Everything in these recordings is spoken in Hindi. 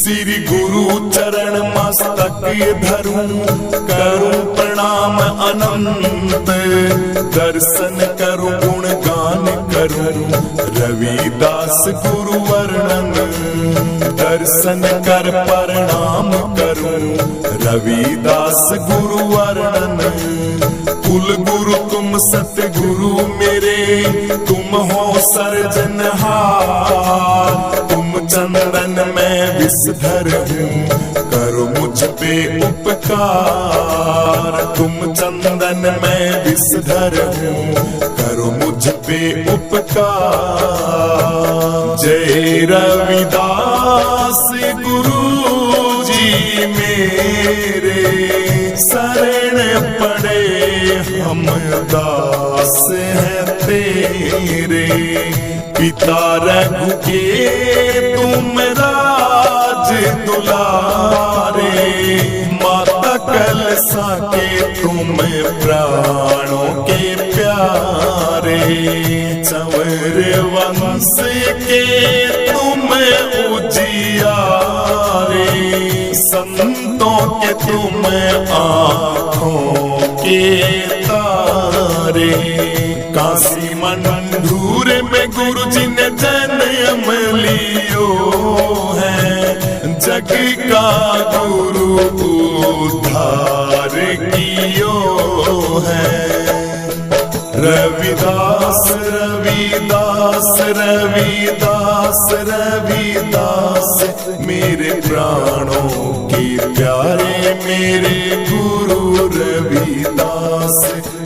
श्री गुरु चरण मस्तक धरूं, करूं प्रणाम अनंत, दर्शन करूं गुणगान करूं रविदास गुरु वर्णन, दर्शन कर प्रणाम करूं रविदास गुरु वर्णन। कुल गुरु तुम सतगुरु मेरे, तुम हो सर्जनहार, तुम चंदन में विषधर हूँ, करो मुझ पे उपकार, तुम चंदन में विषधर हूँ, करो मुझ पे उपकार। जय रविदास गुरु जी मेरे, शरण पड़े हम दास हैं तेरे, पिता रघु के तुम राज दुलारे, माता कलसा के तुम प्राणों के प्यारे, चंवर वंश के तुम उजियारे, संतों के तुम आँखों के तारे। काशी मंडूर में गुरु जी ने जन्म लियो है, जग का गुरु उद्धार कियो है। रविदास रविदास रविदास रविदास मेरे प्राणों के प्यारे, मेरे गुरु रविदास,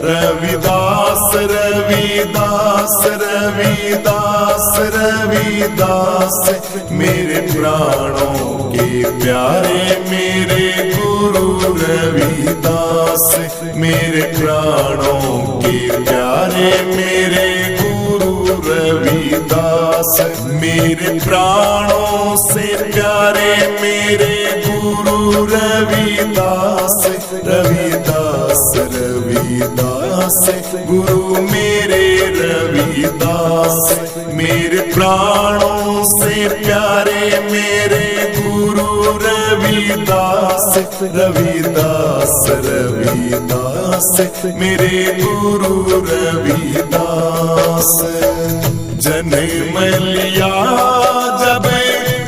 रविदास रविदास रविदास रविदास मेरे प्राणों के प्यारे, मेरे गुरु रविदास, मेरे प्राणों के प्यारे, मेरे गुरु रविदास, मेरे प्राणों से प्यारे मेरे गुरु रविदास, रविदास रविदास गुरु मेरे रविदास, मेरे प्राणों से प्यारे मेरे गुरु रविदास, रविदास रविदास मेरे गुरु रविदास। जन्म लिया जब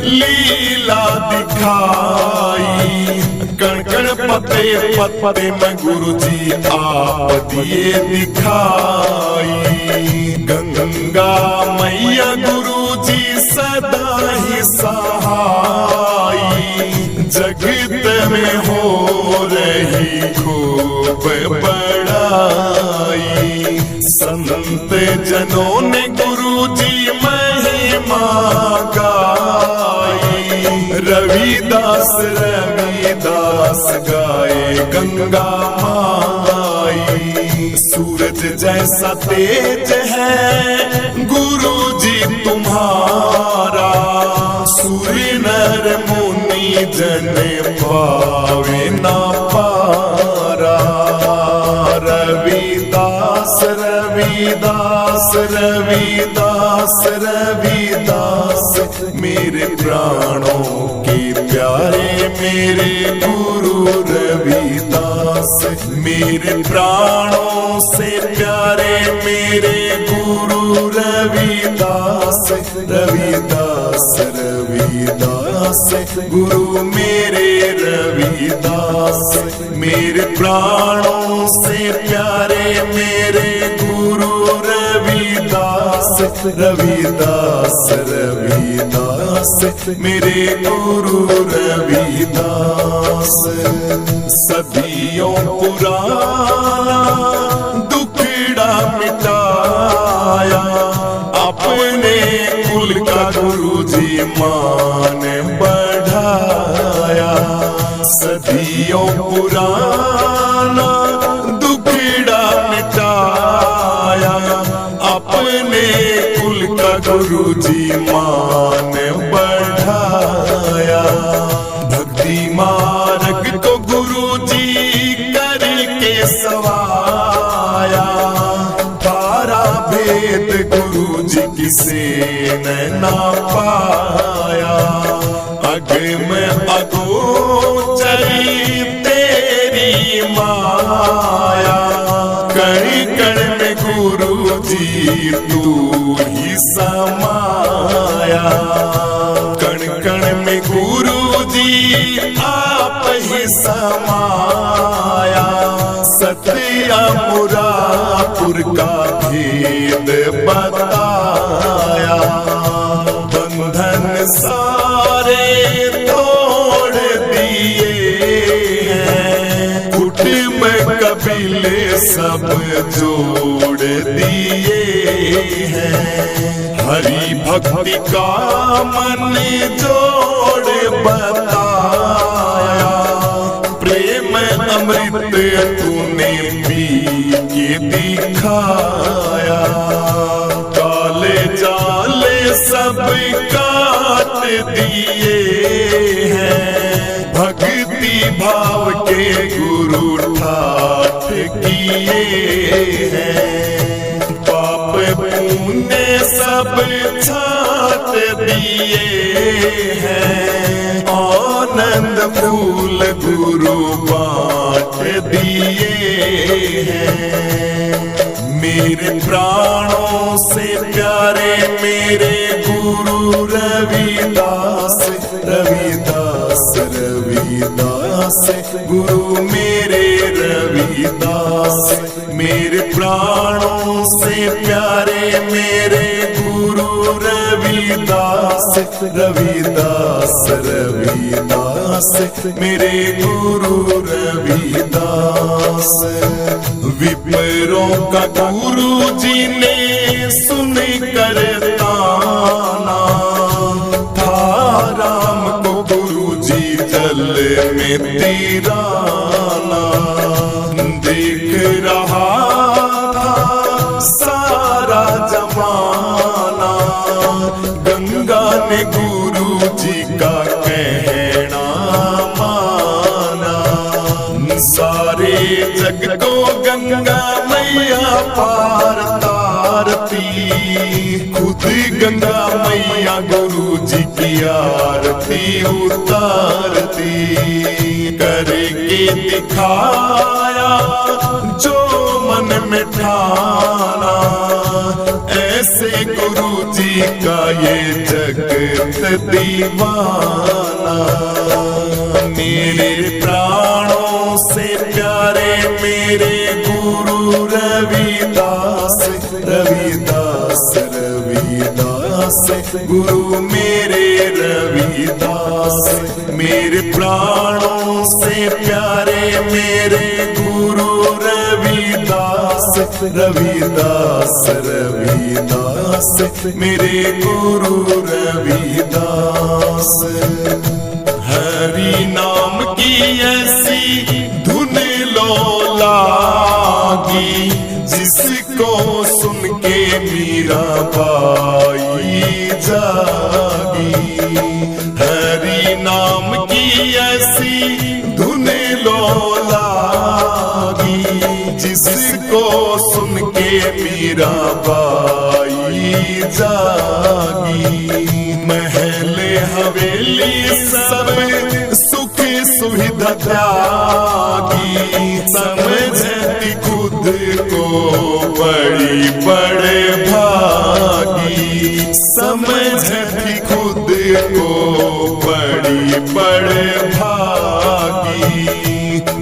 लीला दिखाई, कण कण पते पते में गुरु जी आप दिए दिखाई, गंगा मैया गुरु जी सदा ही सहाई, जगत में हो रही खूब बड़ाई, संत जनों ने गुरु जी महिमा गाई, रविदास रविदास गाए गंगा माई, सूरज जैसा तेज है गुरु जी तुम्हारा, सूर्य नर मुनि जन पावे ना पारा, रविदास रविदास रविदास रविदास मेरे प्राणों के प्यारे, मेरे गुरु रविदास, मेरे प्राणों से प्यारे मेरे गुरु रविदास, रविदास रविदास गुरु मेरे रविदास, मेरे प्राणों से प्यारे मेरे गुरु रविदास, रविदास रविदास मेरे गुरु रविदास। सदियों पुराना दुखड़ा मिटाया, अपने कुल का गुरु जी मान बढ़ाया, सदियों पुराना दुखड़ा मिटाया, अपने कुल का गुरु जी मान बढ़ाया, भक्ति मार्ग को गुरु जी करके सवाया, तारा भेद गुरु जी किसे न पाया, अग में अगोचरी तेरी माया, कण कण में गुरु जी तू ही समाया, कण कण में गुरु जी आप ही समाया। सत्या मुरापुर का भेद बताया, बंधन सारे तोड़ दिए हैं, कुटुंब कबीले सब जोड़ दिए हैं। हरि भक्ति का मन जोड़ बताया, प्रेम अमृत तूने पी के दिखाया। काले जाले सब काट दिए हैं, भक्ति भाव के गुरु ठाठ किए हैं। पाप पुण्य सब छाट दिए हैं, आनंद फूल गुरु बांट दिए हैं। मेरे प्राणों से प्यारे मेरे गुरु रविदास, रविदास रविदास गुरु मेरे रविदास। मेरे प्राणों से प्यारे मेरे गुरु रविदास, रविदास रविदास मेरे गुरु रविदास। विप्रों का गुरु जी ने सुन कर ताना, था राम को गुरु जी जल में तिराना। देख रहा था सारा जमाना, गंगा ने गुरु जी का कहना माना। सारे जग को गंगा मैया पार तारती, खुद गंगा मैया गुरु जी की आरती उतारती। करके दिखाया जो मन में ठाना, ऐसे गुरु जी का ये जगत दीवाना। मेरे प्राणों से प्यारे मेरे गुरु रविदास, रविदास रविदास गुरु मेरे रविदास। मेरे प्राणों से प्यारे मेरे गुरु रविदास, रविदास रविदास मेरे गुरु रविदास। हरि नाम की ऐसी धुन लो लागी, जिसको सुन के मीराबाई जागी। हरि नाम की ऐसी धुन लो लागी, जिसको सुन के मीराबाई जागी। महल हवेली सब सुख सुविधा त्यागी, समझती खुद को बड़ी बड़े भागी। समझती खुद को बड़ी बड़े भागी।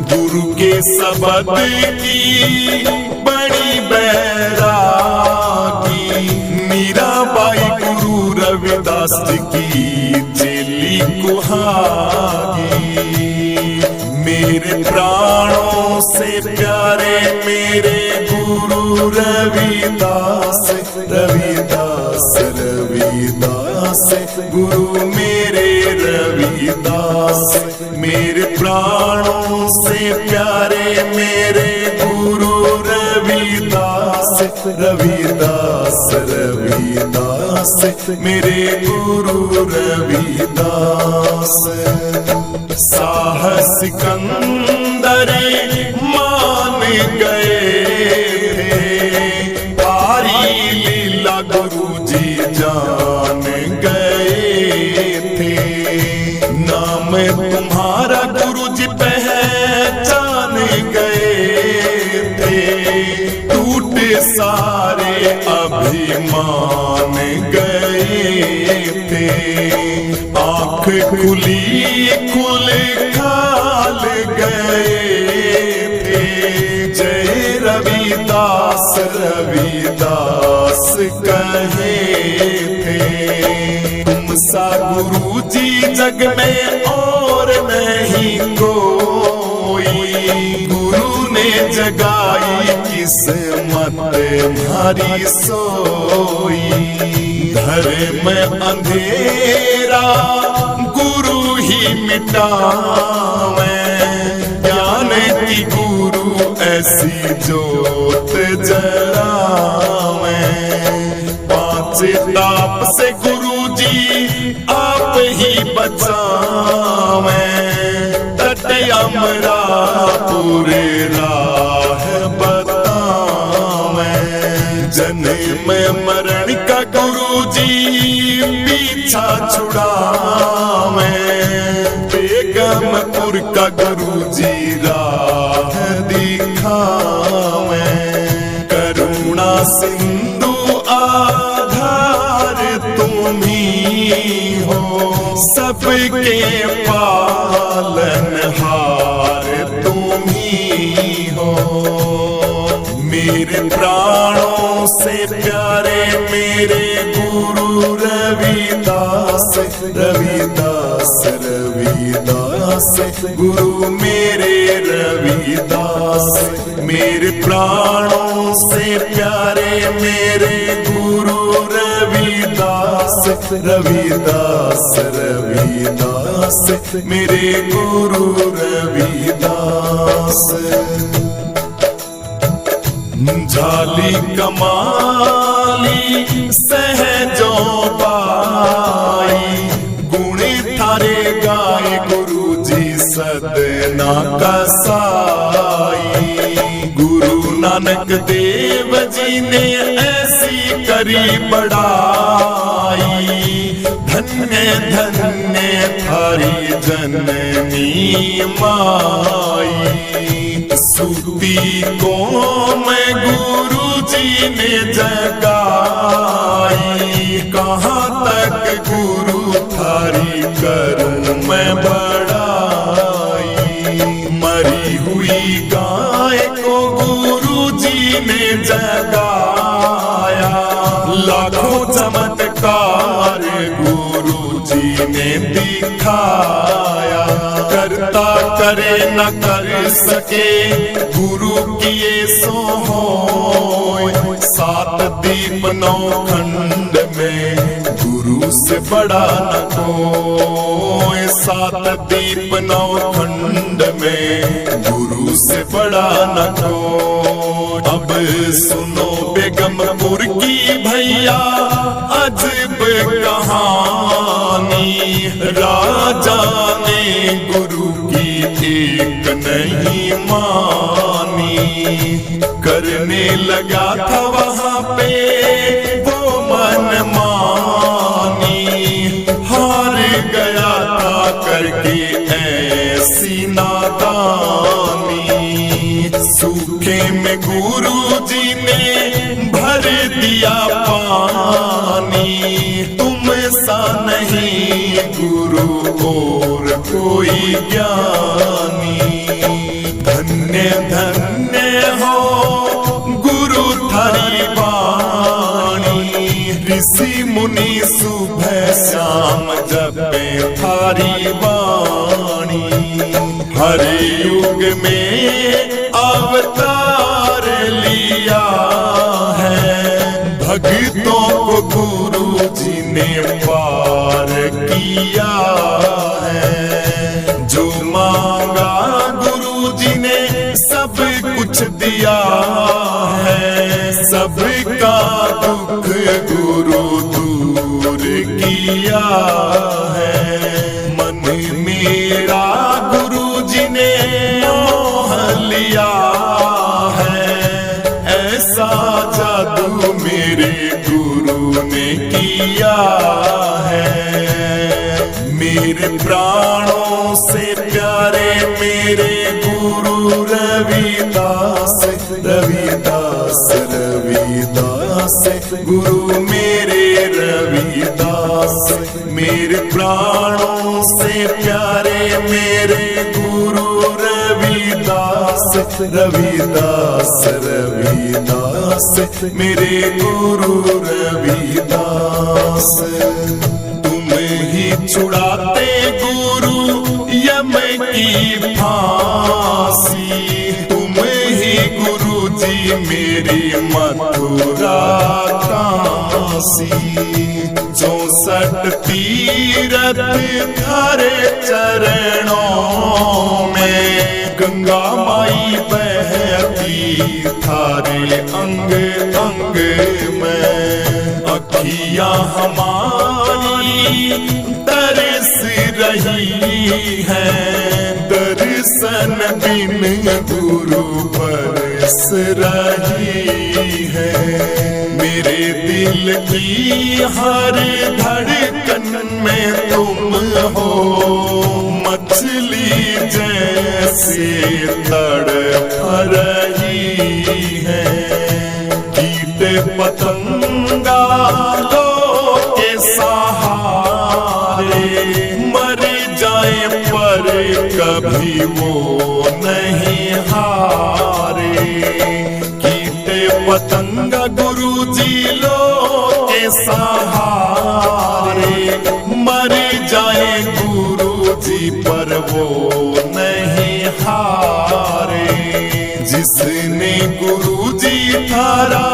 गुरु के शब्द की बड़ी बैरागी, मीराबाई गुरु रविदास जी की चेली कुहागी। मेरे प्राणों से प्यारे मेरे गुरु रविदास, रविदास रविदास गुरु मेरे रविदास। मेरे प्राणों से प्यारे मेरे गुरु रविदास, रविदास रविदास मेरे गुरु रविदास। साहस सिकंदर मान गए थे, भारी लीला गुरु जी जान गए थे। नाम तुम्हारा गुरु जी पहचान गए थे, टूटे सारे अभिमान गए थे। आँख खुली खुल खाल गए थे, जय रविदास रविदास कहे थे। तुम सा गुरु जी जग में और नहीं कोई, गुरु ने जगाई किस्मत हमारी सोई। धर्म अंधेरा गुरु ही मिटावे, ज्ञान की गुरु ऐसी जोत जलावे। पांच ताप से गुरु जी आप ही बचावे, तट अमरा पूरे राह बतावे। जन्म मरण का गुरु जी पीछा छुड़ावे, बेगमपुर का गुरु जी राह दिखावे। करुणा सिंधु आधार तुम ही हो, सबके पालनहार तुम ही हो। मेरे प्राणों से प्यारे मेरे गुरु रविदास रविदास रविदास, गुरु मेरे रविदास। मेरे प्राणों से प्यारे मेरे गुरु रविदास रविदास रविदास, मेरे गुरु रविदास। झाली कमाली सहजों पाई, गुण थारे गाए गुरु जी सदना कसाई। गुरु नानक देव जी ने ऐसी करी बड़ाई, धन्य धन्य थारी जननी माई। सूती को मैं गुरु जी ने जगाई, कहाँ तक गुरु थारी करूं मैं बड़ाई। मरी हुई गाय को गुरु जी ने जगाया, लाखों चमत्कार गुरु जी ने दिखाया। करता करे न कर सके गुरु किए सो होय, सात दीप नौ खंड में गुरु से बड़ा न कोई। सात दीप नौ खंड में गुरु से बड़ा न कोई। अब सुनो बेगमपुर की भैया अजब कहानी, राजा ने गुरु की एक नहीं मानी। करने लगा था वहाँ पे वो मनमानी, हार गया था करके ऐसी नादानी। सूखे में गुरु जी ने भर दिया पानी, तुम सा नहीं गुरु और कोई ज्ञानी। धन्य धन्य हो गुरु थारी वाणी, ऋषि मुनि सुबह शाम जपे थारी वाणी। हर युग में अवतार लिया है, भक्तों को गुरु जी ने पार किया है। जो मांगा गुरु जी ने सब कुछ दिया है, सबका दुख गुरु दूर किया है। मन मेरा गुरु जी ने मोह लिया है, ऐसा जादू मेरे गुरु ने किया है। मेरे प्राणों प्राणों से प्यारे मेरे गुरु रविदास, रविदास रविदास गुरु मेरे रविदास। मेरे प्राणों से प्यारे मेरे गुरु रविदास, रविदास रविदास मेरे गुरु रविदास। तुम ही छुड़ाते गुरु यम की फांसी, तुम ही गुरु जी मेरी मथुरा काशी। 64 तीरथ थारे चरणों में, गंगा माई बहती थारे अंग अंग में। अखियां हमारी तरस रही हैं, दर्शन बिन गुरु बरस रही है। मेरे दिल की हर धड़कन में तुम हो, मछली जैसे तड़प रही है। कीट पतंगा लो के सहारे, मर जाए पर कभी वो नहीं हारे। कीट पतंगा गुरुजी लो के सहारे, मर जाए गुरुजी पर वो नहीं हारे। जिसने गुरुजी थारा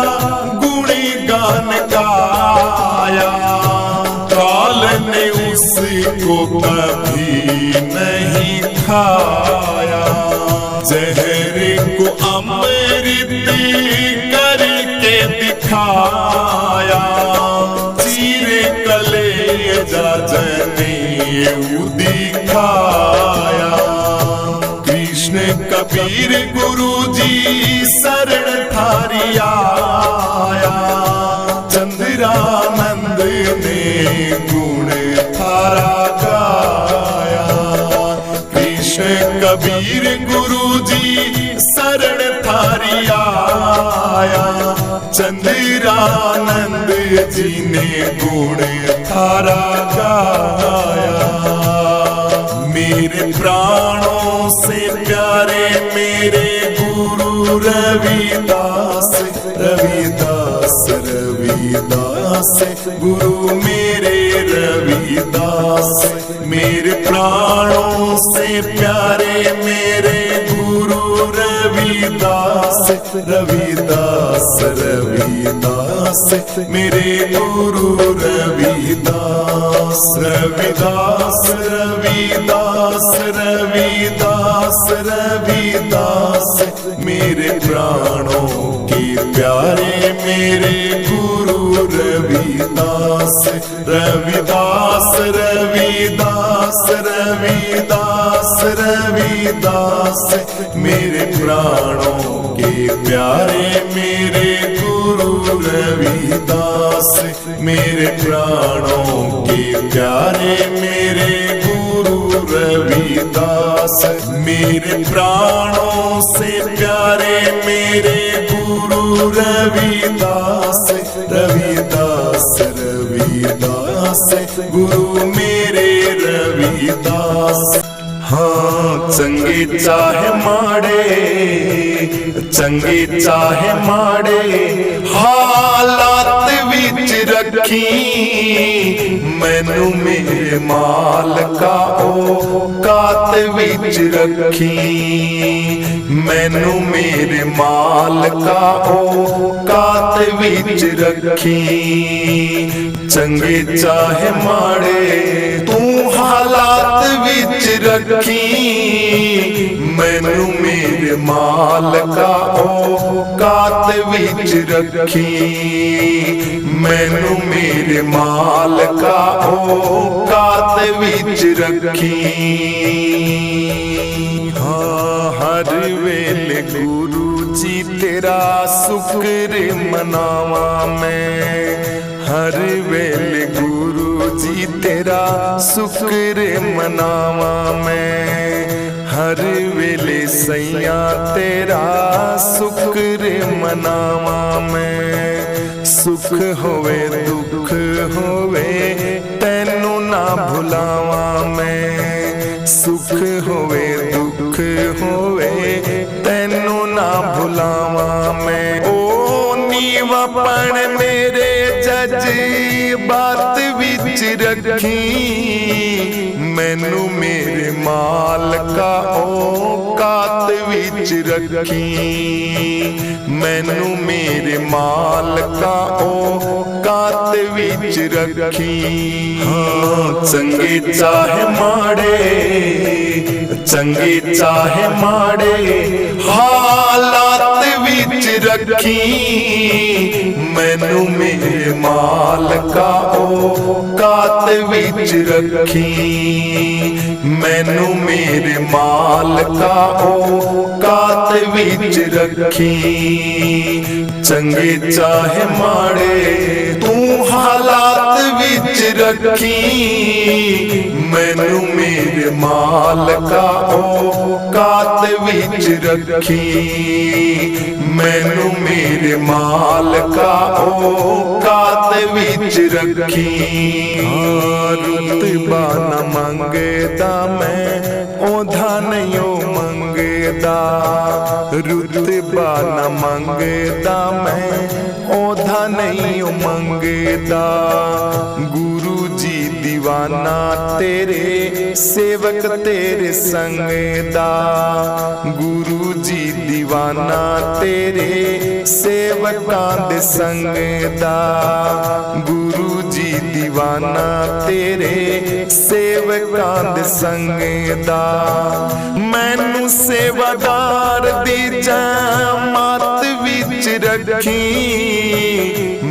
गुणगान गाया, काल ने उसको कभी नहीं खाया। जहर को अमृत करके दिखाया, चीरे कलेजा जनेऊ दिखाया। कृष्ण कबीर गुरुजी शरण थारी आया, चंद्रानंद ने गुण थारा गाया। कृष्ण कबीर गुरुजी शरण थारी आया, चंद्रानंद जी ने गुण थारा गाया। मेरे प्राणों से प्यारे मेरे गुरु रविदास, रविदास रविदास गुरु मेरे रविदास। मेरे प्राणों से प्यारे मेरे गुरु रविदास, रविदास रविदास मेरे गुरु रविदास। रविदास रविदास रविदास रविदास मेरे प्राणों के प्यारे मेरे गुरु रविदास। रविदास रविदास रविदास रविदास मेरे प्राणों के प्यारे मेरे गुरु रविदास। मेरे प्राणों के प्यारे मेरे गुरु रविदास। मेरे प्राणों से प्यारे मेरे गुरु रविदास, रविदास रविदास गुरु मेरे रविदास। हाँ चंगे चाहे माड़े, चंगे चाहे माड़े हालात विच रखी, मैनू मेरे मालका औकात विच रखी। मैनू मेरे मालका औकात विच रखी। चंगे चाहे माड़े तू हालात विच रखी, मैनू मेरे मालका औकात विच रखी। मैनू मेरे मालका औकात विच रखी। हाँ हर वेले गुरु जी तेरा शुक्र मनावा मैं, हर वेले गुरु जी तेरा शुक्र मनावा मैं, हर वेले सैया तेरा शुक्र मनावा मैं। सुख होवे दुख होवे तैनू ना भुलावा मैं, सुख होवे दुख होवे तैनू ना भुलावा मैं। ओ नीवा पण मेरे जज बात विच रखी, मैनू मेरे मालका औकात विच रखी, मैनू मेरे मालका औकात विच रखी। हाँ चंगे चाहे माड़े, चंगे चाहे माड़े हालात विच रखी, मैनू मेरे मालका औकात विच रखी, मैनू मेरे मालका औकात विच रखी। चंगे चाहे माड़े तू हालात विच रखी, मैनू मेरे मालका औकात विच रखी, मैनू मेरे मालका औकात विच रखी। रुतबा न मंगदा मैं ओधा नहीं मंगदा, रुतबा न मंगदा मैं ओधा नहीं मंगदा। गुरु जी दीवाना तेरे सेवक तेरे संग दा, गुरु जी दीवाना तेरे सेवकां दे संग दा, गुरु जी दीवाना तेरे सेवकां दे संग दा। मैनू सेवादार दी जमात विच रखी,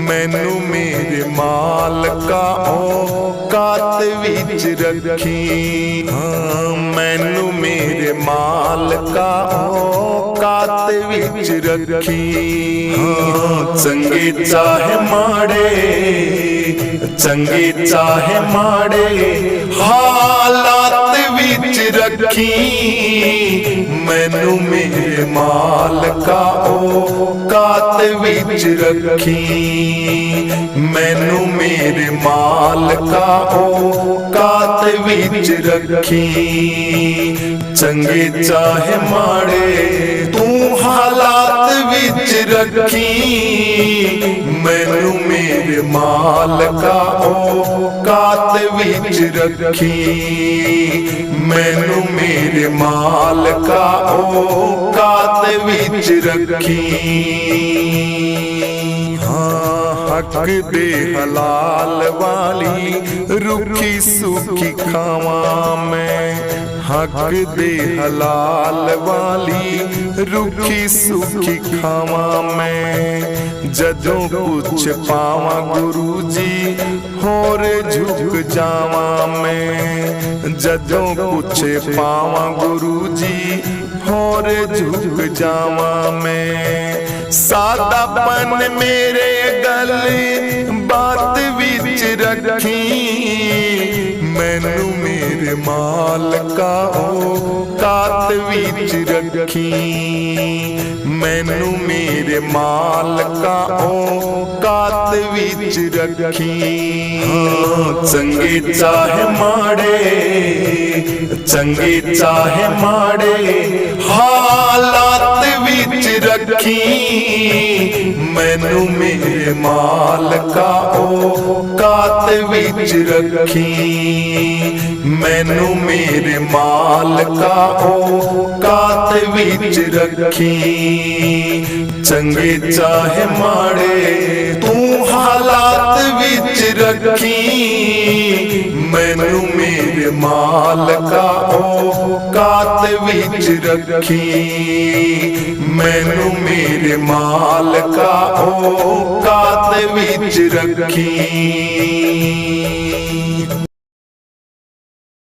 मैनू मेरे मालका औकात विच रखी। हाँ मैनू मेरे मालका औकात विच रखी। हाँ चंगे चाहे माड़े, चंगे चाहे माड़े हालात विच रखी, मैनू मेरे मालका औकात विच रखी, मैनू मेरे मालका औकात विच रखी। चंगे चाहे माड़े तू हालात विच रखी, मैनू मेरे मालका औकात विच रखी, मैनू मेरे मालका औकात विच रखी। हक दे हलाल वाली रुखी सुखी खावा मैं, हक दे हलाल वाली रुखी सुखी खावा मैं। जदों कुछ पावा गुरु जी होर झुक जावा मैं, जदों कुछ पावा गुरु जी होर झुक जावा मैं। सादापन मेरे गले बात विच रखी, मैनू मेरे मालका औकात विच रखी, मैनू मेरे मालका औकात विच रखी। हाँ चंगे चाहे माड़े, चंगे चाहे माड़े हालात विच रखी, मैनू मेरे मालका औकात विच रखी, मैनू मेरे मालका औकात विच रखी। चंगे चाहे माड़े तू हालात विच रखी, मैनू मेरे मालका औकात विच रखी, मैनू मेरे मालका औकात विच रखी।